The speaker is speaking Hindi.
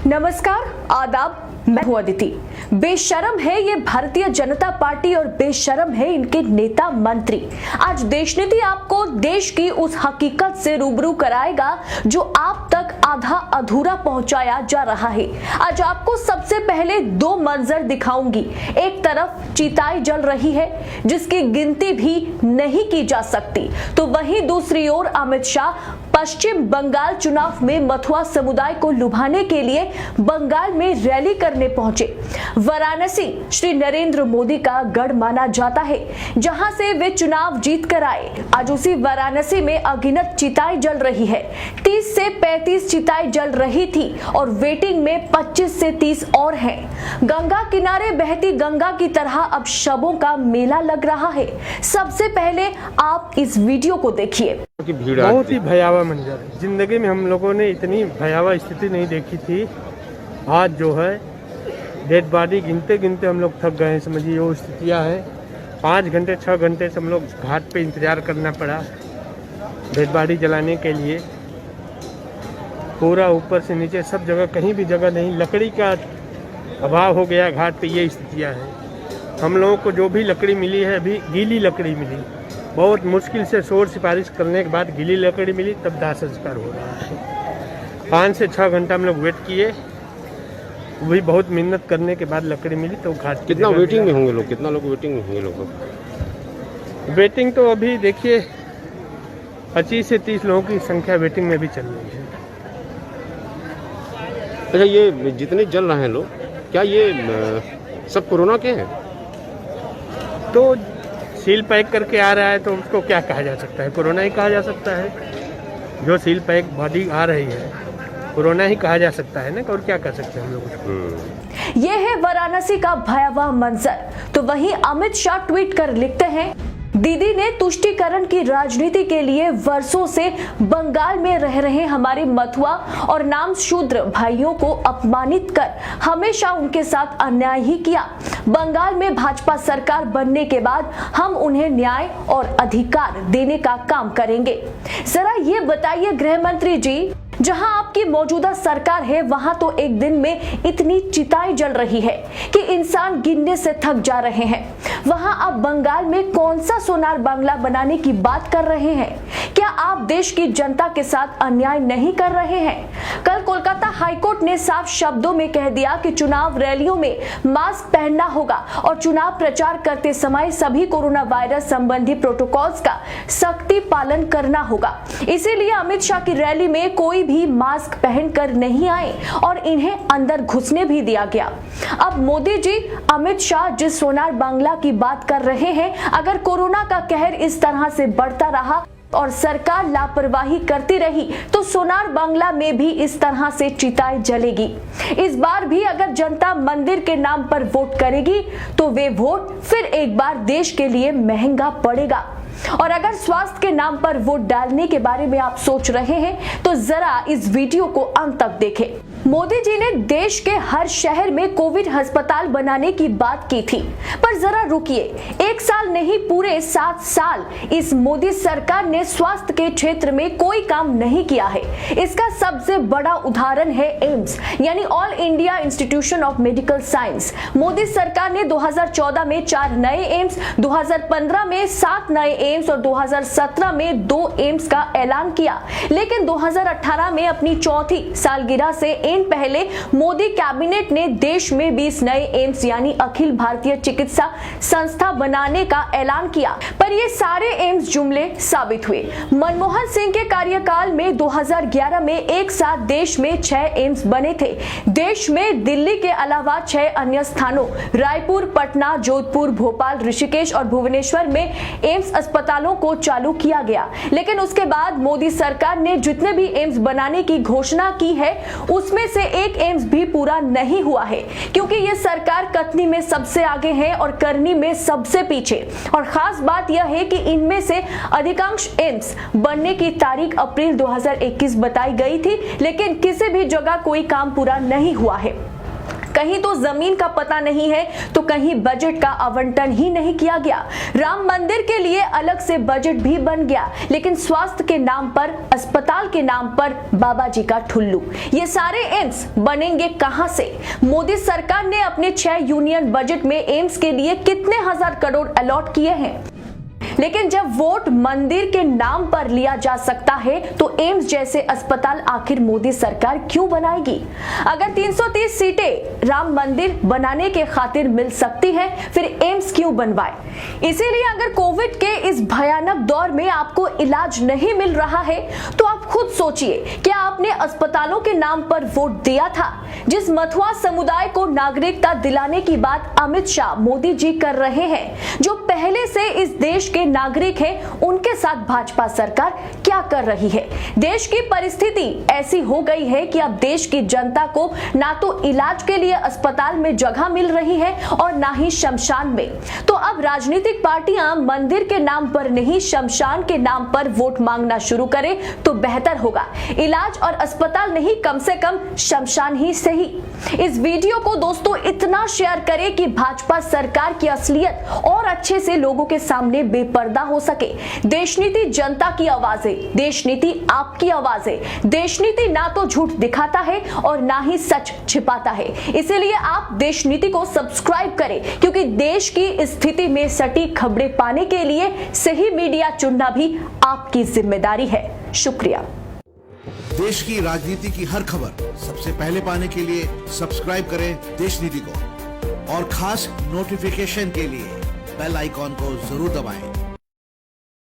नमस्कार, आदाब। मैं हूं अदिति। बेशरम है ये भारतीय जनता पार्टी और बेशरम है इनके नेता मंत्री। आज देश नीति आपको देश की उस हकीकत से रूबरू कराएगा जो आप तक आधा अधूरा पहुंचाया जा रहा है। आज आपको सबसे पहले दो मंजर दिखाऊंगी। एक तरफ चिताएं जल रही है जिसकी गिनती भी नहीं की जा सकती, तो वहीं दूसरी ओर अमित शाह पश्चिम बंगाल चुनाव में मथुआ समुदाय को लुभाने के लिए बंगाल में रैली करने पहुंचे। वाराणसी श्री नरेंद्र मोदी का गढ़ माना जाता है, जहां से वे चुनाव जीत कर आए। आज उसी वाराणसी में अगिनत चिताएं जल रही है। 30 से 35 चिताएं जल रही थी और वेटिंग में 25 से 30 और हैं। गंगा किनारे बहती गंगा की तरह अब शवों का मेला लग रहा है। सबसे पहले आप इस वीडियो को देखिए। बहुत ही भयावह मंजर है। जिंदगी में हम लोगों ने इतनी भयावह स्थिति नहीं देखी थी। आज जो है डेड बॉडी गिनते गिनते हम लोग थक गए हैं। समझिए वो स्थितियाँ हैं। 5 घंटे 6 घंटे से हम लोग घाट पे इंतजार करना पड़ा डेड बॉडी जलाने के लिए। पूरा ऊपर से नीचे सब जगह, कहीं भी जगह नहीं, लकड़ी का अभाव हो गया घाट पे। ये स्थितियाँ हैं। हम लोगों को जो भी लकड़ी मिली है अभी गीली लकड़ी मिली। बहुत मुश्किल से शोर सिफारिश करने के बाद गीली लकड़ी मिली, तब दाह संस्कार हो रहा है। 5 से 6 घंटा हम लोग वेट किए, वो भी बहुत मेहनत करने के बाद लकड़ी मिली तो घाट। कितना वेटिंग में होंगे लोग? कितना लोग वेटिंग में होंगे लोग? वेटिंग तो अभी देखिए 25 से 30 लोगों की संख्या वेटिंग में भी चल रही है। अच्छा, ये जितने जल रहे हैं लोग, क्या ये सब कोरोना के हैं? तो सील पैक करके आ रहा है तो उसको क्या कहा जा सकता है? कोरोना ही कहा जा सकता है। जो सील पैक बॉडी आ रही है कोरोना ही कहा जा सकता है ना, और क्या कर सकते हैं हम लोग। ये है वाराणसी का भयावह मंजर। तो वहीं अमित शाह ट्वीट कर लिखते हैं, दीदी ने तुष्टीकरण की राजनीति के लिए वर्षों से बंगाल में रह रहे हमारे मथुआ और नाम शूद्र भाइयों को अपमानित कर हमेशा उनके साथ अन्याय ही किया। बंगाल में भाजपा सरकार बनने के बाद हम उन्हें न्याय और अधिकार देने का काम करेंगे। जरा ये बताइए गृह मंत्री जी, जहां आपकी मौजूदा सरकार है वहां तो एक दिन में इतनी चिताएं जल रही है कि इंसान गिनने से थक जा रहे हैं। वहां आप बंगाल में कौन सा सोनार बांग्ला बनाने की बात कर रहे हैं? क्या आप देश की जनता के साथ अन्याय नहीं कर रहे हैं? कल कोलकाता हाईकोर्ट ने साफ शब्दों में कह दिया कि चुनाव रैलियों में मास्क पहनना होगा और चुनाव प्रचार करते समय सभी कोरोना वायरस संबंधी प्रोटोकॉल्स का सख्ती पालन करना होगा। इसीलिए अमित शाह की रैली में कोई भी मास्क पहनकर नहीं आए और इन्हें अंदर घुसने भी दिया गया। अब मोदी जी, अमित शाह जिस सोनार बांग्ला की बात कर रहे हैं, अगर कोरोना का कहर इस तरह से बढ़ता रहा और सरकार लापरवाही करती रही तो सोनार बांग्ला में भी इस तरह से चिताएं जलेगी। इस बार भी अगर जनता मंदिर के नाम पर वोट करेगी तो वे वोट फिर एक बार देश के लिए महंगा पड़ेगा। और अगर स्वास्थ्य के नाम पर वोट डालने के बारे में आप सोच रहे हैं तो जरा इस वीडियो को अंत तक देखें। मोदी जी ने देश के हर शहर में कोविड अस्पताल बनाने की बात की थी, पर जरा रुकिए। 1 साल नहीं, पूरे 7 साल इस मोदी सरकार ने स्वास्थ्य के क्षेत्र में कोई काम नहीं किया है। इसका सबसे बड़ा उदाहरण है एम्स, यानी all India institution of medical science. Modi सरकार ने 2014 में 4 नए एम्स, 2015 में 7 नए एम्स और 2017 में 2 एम्स का ऐलान किया। लेकिन 2018 में अपनी चौथी सालगिरह से पहले मोदी कैबिनेट ने देश में 20 नए एम्स यानी अखिल भारतीय चिकित्सा संस्था बनाने का ऐलान किया, पर ये सारे एम्स जुमले साबित हुए। मनमोहन सिंह के कार्यकाल में 2011 में एक साथ देश में 6 एम्स बने थे। देश में दिल्ली के अलावा 6 अन्य स्थानों रायपुर, पटना, जोधपुर, भोपाल, ऋषिकेश और भुवनेश्वर में एम्स अस्पतालों को चालू किया गया। लेकिन उसके बाद मोदी सरकार ने जितने भी एम्स बनाने की घोषणा की है उसमें से एक एम्स भी पूरा नहीं हुआ है, क्योंकि ये सरकार कथनी में सबसे आगे है और करनी में सबसे पीछे। और खास बात यह है कि इनमें से अधिकांश एम्स बनने की तारीख अप्रैल 2021 बताई गई थी, लेकिन किसी भी जगह कोई काम पूरा नहीं हुआ है। कहीं तो जमीन का पता नहीं है तो कहीं बजट का आवंटन ही नहीं किया गया। राम मंदिर के लिए अलग से बजट भी बन गया, लेकिन स्वास्थ्य के नाम पर, अस्पताल के नाम पर बाबा जी का ठुल्लू। ये सारे एम्स बनेंगे कहां से? मोदी सरकार ने अपने 6 यूनियन बजट में एम्स के लिए कितने हजार करोड़ अलॉट किए हैं, लेकिन जब वोट मंदिर के नाम पर लिया जा सकता है तो एम्स जैसे अस्पताल आखिर मोदी सरकार क्यों बनाएगी? अगर 330 सीटें राम मंदिर बनाने के खातिर मिल सकती हैं, फिर एम्स क्यों बनवाए? इसीलिए अगर कोविड के इस भयानक दौर में आपको इलाज नहीं मिल रहा है तो आप खुद सोचिए, क्या आपने अस्पतालों के नाम पर वोट दिया था? जिस मथुआ समुदाय को नागरिकता दिलाने की बात अमित शाह मोदी जी कर रहे हैं, जो पहले से इस देश के नागरिक हैं, उनके साथ भाजपा सरकार क्या कर रही है? देश की परिस्थिति ऐसी हो गई है कि अब देश की जनता को ना तो इलाज के लिए अस्पताल में जगह मिल रही है और ना ही शमशान में। तो अब राजनीतिक पार्टियां मंदिर के नाम पर नहीं, शमशान के नाम पर वोट मांगना शुरू करें तो बेहतर होगा। इलाज और अस्पताल नहीं, कम से कम शमशान ही सही। इस वीडियो को दोस्तों इतना शेयर करें कि भाजपा सरकार की असलियत और अच्छे से लोगों के सामने बेपर्दा हो सके। देश नीति जनता की आवाज है, देश नीति आपकी आवाज है। देश नीति ना तो झूठ दिखाता है और ना ही सच छिपाता है। इसीलिए आप देश नीति को सब्सक्राइब करें, क्योंकि देश की स्थिति में सटीक खबरें पाने के लिए सही मीडिया चुनना भी आपकी जिम्मेदारी है। शुक्रिया। देश की राजनीति की हर खबर सबसे पहले पाने के लिए सब्सक्राइब करें देश नीति को और खास नोटिफिकेशन के लिए बेल आइकॉन को जरूर दबाएं।